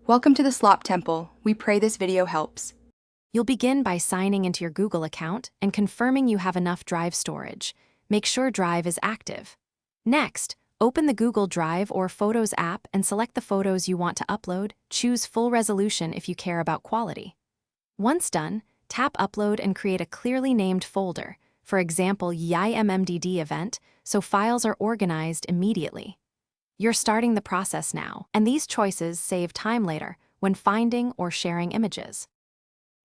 Welcome to the Slop Temple. We pray this video helps. You'll begin by signing into your Google account and confirming you have enough Drive storage. Make sure Drive is active. Next, open the Google Drive or Photos app and select the photos you want to upload. Choose full resolution if you care about quality. Once done, tap Upload and create a clearly named folder, for example YIMMDD event, so files are organized immediately. You're starting the process now, and these choices save time later when finding or sharing images.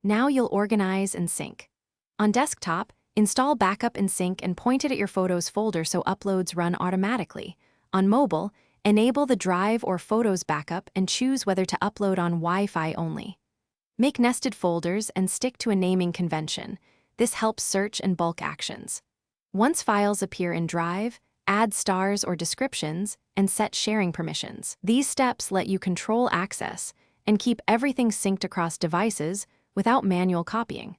Now you'll organize and sync. On desktop, install Backup and Sync and point it at your Photos folder so uploads run automatically. On mobile, enable the Drive or Photos backup and choose whether to upload on Wi-Fi only. Make nested folders and stick to a naming convention. This helps search and bulk actions. Once files appear in Drive, add stars or descriptions, and set sharing permissions. These steps let you control access and keep everything synced across devices without manual copying.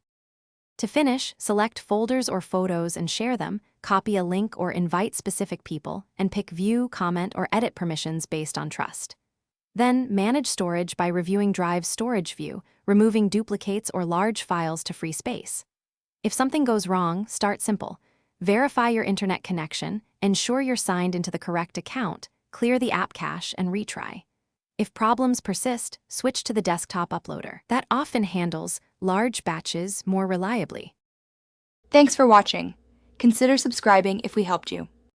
To finish, select folders or photos and share them, copy a link or invite specific people, and pick view, comment, or edit permissions based on trust. Then, manage storage by reviewing Drive's storage view, removing duplicates or large files to free space. If something goes wrong, start simple. Verify your internet connection, ensure you're signed into the correct account, clear the app cache, and retry. If problems persist, switch to the desktop uploader. That often handles large batches more reliably. Thanks for watching. Consider subscribing if we helped you.